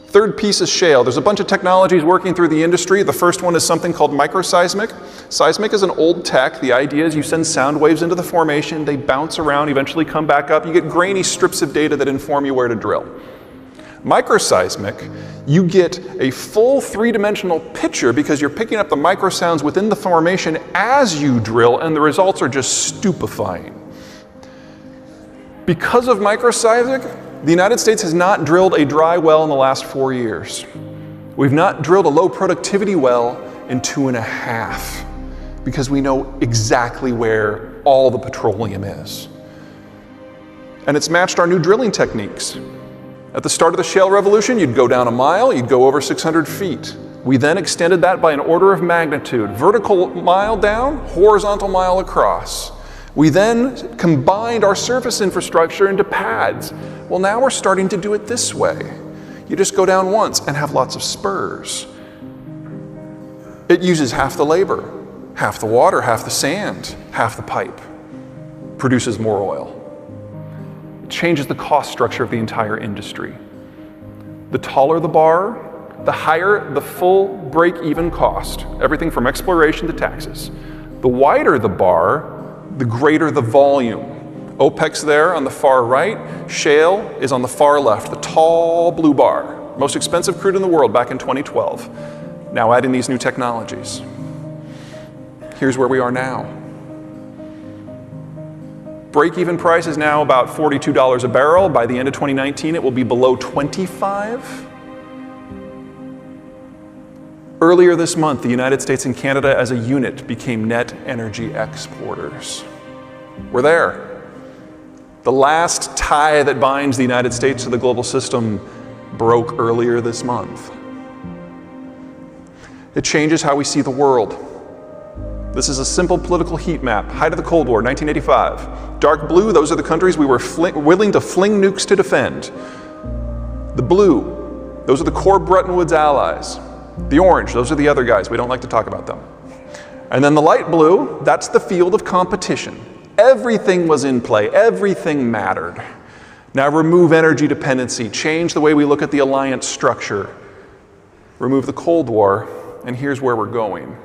Third piece is shale. There's a bunch of technologies working through the industry. The first one is something called microseismic. Seismic is an old tech. The idea is you send sound waves into the formation, they bounce around, eventually come back up. You get grainy strips of data that inform you where to drill. Microseismic, you get a full three-dimensional picture because you're picking up the microsounds within the formation as you drill, and the results are just stupefying. Because of microseismic, the United States has not drilled a dry well in the last 4 years. We've not drilled a low productivity well in 2.5 because we know exactly where all the petroleum is. And it's matched our new drilling techniques. At the start of the shale revolution, you'd go down a mile, you'd go over 600 feet. We then extended that by an order of magnitude. Vertical mile down, horizontal mile across. We then combined our surface infrastructure into pads. Well, now we're starting to do it this way. You just go down once and have lots of spurs. It uses half the labor, half the water, half the sand, half the pipe. Produces more oil. It changes the cost structure of the entire industry. The taller the bar, the higher the full break-even cost, everything from exploration to taxes. The wider the bar, the greater the volume. OPEC's there on the far right, shale is on the far left, the tall blue bar. Most expensive crude in the world back in 2012. Now adding these new technologies. Here's where we are now. Break-even price is now about $42 a barrel. By the end of 2019, it will be below 25. Earlier this month, the United States and Canada as a unit became net energy exporters. We're there. The last tie that binds the United States to the global system broke earlier this month. It changes how we see the world. This is a simple political heat map. Height of the Cold War, 1985. Dark blue, those are the countries we were willing to fling nukes to defend. The blue, those are the core Bretton Woods allies. The orange, those are the other guys. We don't like to talk about them. And then the light blue, that's the field of competition. Everything was in play. Everything mattered. Now remove energy dependency. Change the way we look at the alliance structure. Remove the Cold War, and here's where we're going.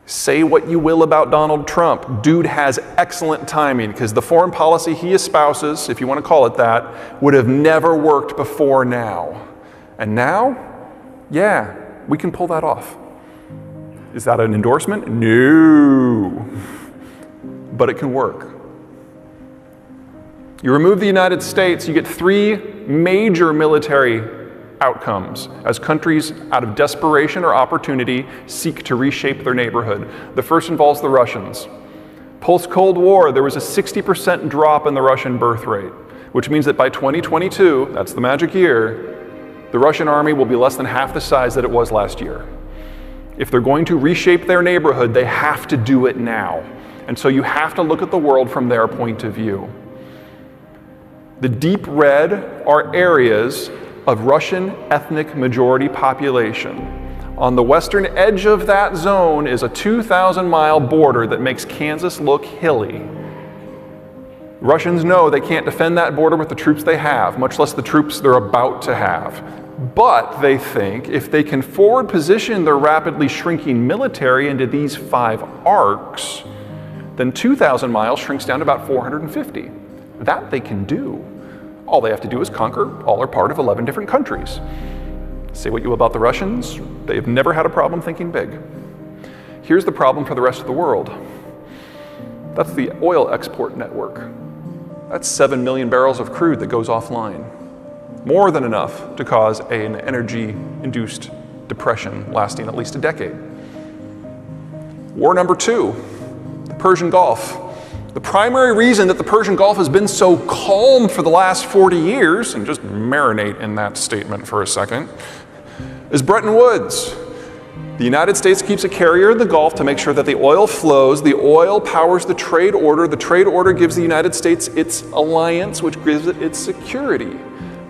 Say what you will about Donald Trump. Dude has excellent timing because the foreign policy he espouses, if you want to call it that, would have never worked before now. And now, yeah, we can pull that off. Is that an endorsement? No. But it can work. You remove the United States, you get 3 major military outcomes as countries, out of desperation or opportunity, seek to reshape their neighborhood. The first involves the Russians. Post-Cold War, there was a 60% drop in the Russian birth rate, which means that by 2022, that's the magic year, the Russian army will be less than half the size that it was last year. If they're going to reshape their neighborhood, they have to do it now. And so you have to look at the world from their point of view. The deep red are areas of Russian ethnic majority population. On the western edge of that zone is a 2,000-mile border that makes Kansas look hilly. Russians know they can't defend that border with the troops they have, much less the troops they're about to have. But they think if they can forward position their rapidly shrinking military into these 5 arcs, then 2,000 miles shrinks down to about 450. That they can do. All they have to do is conquer all or part of 11 different countries. Say what you will about the Russians, they've never had a problem thinking big. Here's the problem for the rest of the world. That's the oil export network. That's 7 million barrels of crude that goes offline. More than enough to cause an energy-induced depression lasting at least a decade. War number 2, the Persian Gulf. The primary reason that the Persian Gulf has been so calm for the last 40 years, and just marinate in that statement for a second, is Bretton Woods. The United States keeps a carrier in the Gulf to make sure that the oil flows. The oil powers the trade order. The trade order gives the United States its alliance, which gives it its security.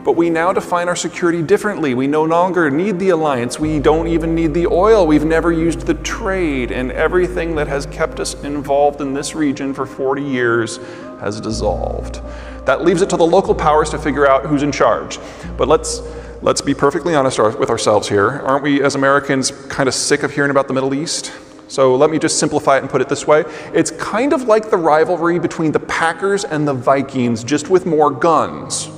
But we now define our security differently. We no longer need the alliance. We don't even need the oil. We've never used the trade, and everything that has kept us involved in this region for 40 years has dissolved. That leaves it to the local powers to figure out who's in charge. But let's be perfectly honest with ourselves here. Aren't we as Americans kind of sick of hearing about the Middle East? So let me just simplify it and put it this way. It's kind of like the rivalry between the Packers and the Vikings, just with more guns.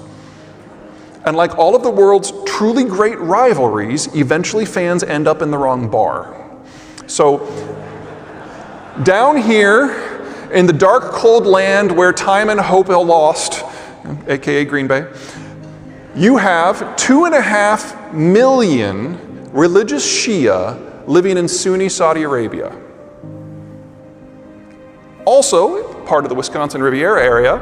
And like all of the world's truly great rivalries, eventually fans end up in the wrong bar. So down here in the dark, cold land where time and hope are lost, aka Green Bay, you have 2.5 million religious Shia living in Sunni Saudi Arabia. Also, part of the Wisconsin Riviera area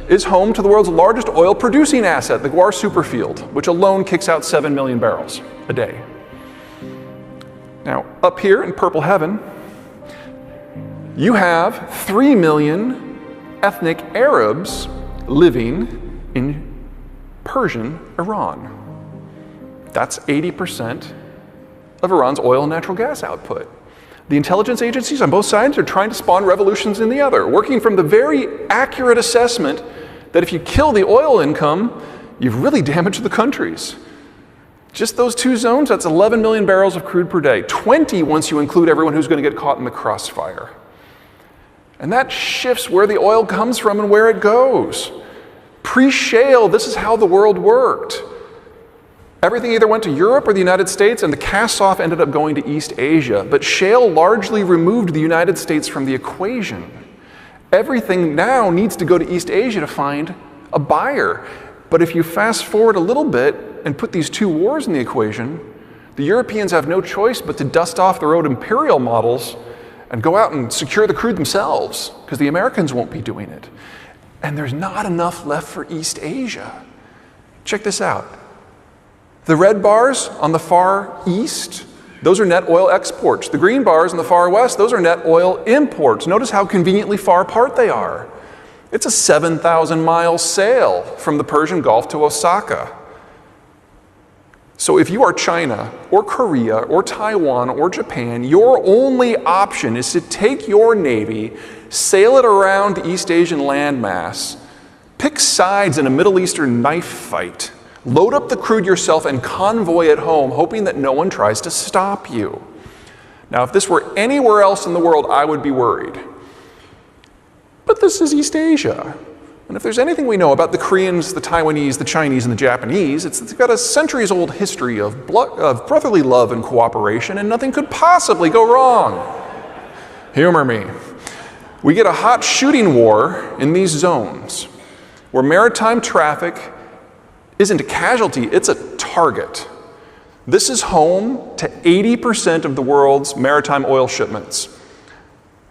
is home to the world's largest oil producing asset, the Guar Superfield, which alone kicks out 7 million barrels a day. Now, up here in purple heaven, you have 3 million ethnic Arabs living in Persian Iran. That's 80% of Iran's oil and natural gas output. The intelligence agencies on both sides are trying to spawn revolutions in the other, working from the very accurate assessment that if you kill the oil income, you've really damaged the countries. Just those two zones, that's 11 million barrels of crude per day, 20 once you include everyone who's going to get caught in the crossfire. And that shifts where the oil comes from and where it goes. Pre-shale, this is how the world worked. Everything either went to Europe or the United States, and the cast-off ended up going to East Asia. But shale largely removed the United States from the equation. Everything now needs to go to East Asia to find a buyer. But if you fast forward a little bit and put these two wars in the equation, the Europeans have no choice but to dust off their own imperial models and go out and secure the crude themselves, because the Americans won't be doing it. And there's not enough left for East Asia. Check this out. The red bars on the far east, those are net oil exports. The green bars on the far west, those are net oil imports. Notice how conveniently far apart they are. It's a 7,000-mile sail from the Persian Gulf to Osaka. So if you are China or Korea or Taiwan or Japan, your only option is to take your navy, sail it around the East Asian landmass, pick sides in a Middle Eastern knife fight, load up the crude yourself and convoy it home, hoping that no one tries to stop you. Now, if this were anywhere else in the world, I would be worried. But this is East Asia. And if there's anything we know about the Koreans, the Taiwanese, the Chinese, and the Japanese, it's got a centuries-old history of brotherly love and cooperation, and nothing could possibly go wrong. Humor me. We get a hot shooting war in these zones, where maritime traffic isn't a casualty, it's a target. This is home to 80% of the world's maritime oil shipments.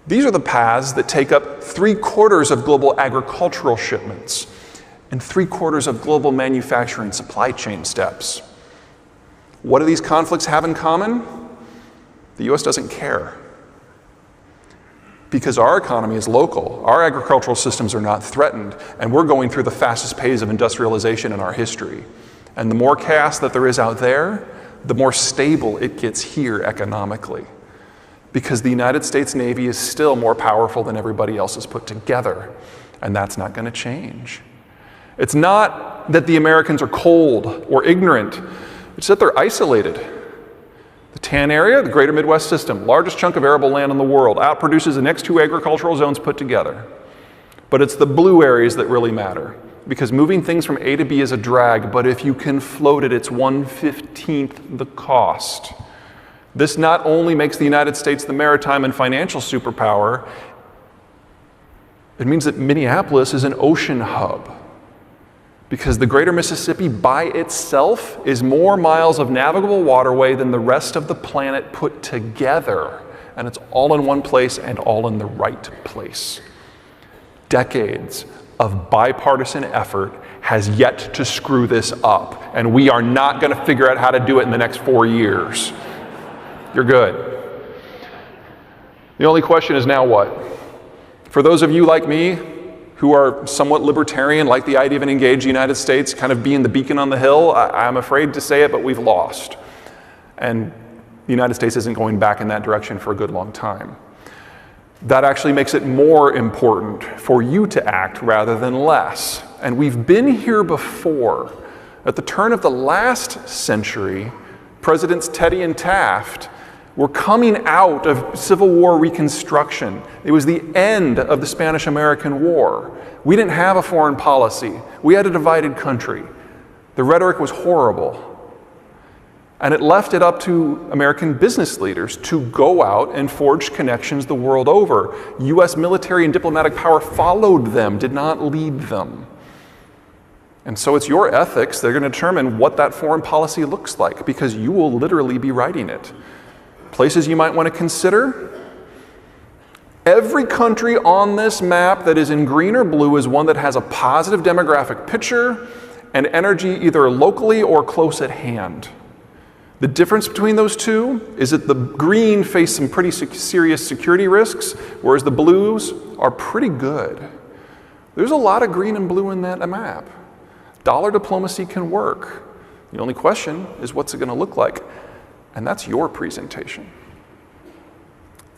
These are the paths that take up 3/4 of global agricultural shipments and 3/4 of global manufacturing supply chain steps. What do these conflicts have in common? The US doesn't care. Because our economy is local, our agricultural systems are not threatened, and we're going through the fastest pace of industrialization in our history. And the more chaos that there is out there, the more stable it gets here economically. Because the United States Navy is still more powerful than everybody else is put together, and that's not going to change. It's not that the Americans are cold or ignorant, it's that they're isolated. The tan area, the greater Midwest system, largest chunk of arable land in the world, outproduces the next two agricultural zones put together. But it's the blue areas that really matter, because moving things from A to B is a drag, but if you can float it, it's 1/15 the cost. This not only makes the United States the maritime and financial superpower, it means that Minneapolis is an ocean hub. Because the greater Mississippi by itself is more miles of navigable waterway than the rest of the planet put together. And it's all in one place and all in the right place. Decades of bipartisan effort has yet to screw this up. And we are not going to figure out how to do it in the next 4 years. You're good. The only question is now what? For those of you like me who are somewhat libertarian, like the idea of an engaged United States kind of being the beacon on the hill, I'm afraid to say it, but we've lost. And the United States isn't going back in that direction for a good long time. That actually makes it more important for you to act rather than less. And we've been here before. At the turn of the last century, Presidents Teddy and Taft were coming out of Civil War reconstruction. It was the end of the Spanish-American War. We didn't have a foreign policy. We had a divided country. The rhetoric was horrible. And it left it up to American business leaders to go out and forge connections the world over. US military and diplomatic power followed them, did not lead them. And so it's your ethics that are going to determine what that foreign policy looks like, because you will literally be writing it. Places you might want to consider. Every country on this map that is in green or blue is one that has a positive demographic picture and energy either locally or close at hand. The difference between those two is that the green face some pretty serious security risks, whereas the blues are pretty good. There's a lot of green and blue in that map. Dollar diplomacy can work. The only question is, what's it going to look like? And that's your presentation.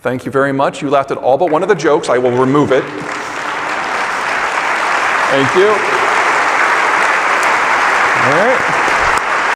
Thank you very much. You laughed at all but one of the jokes. I will remove it. Thank you. All right.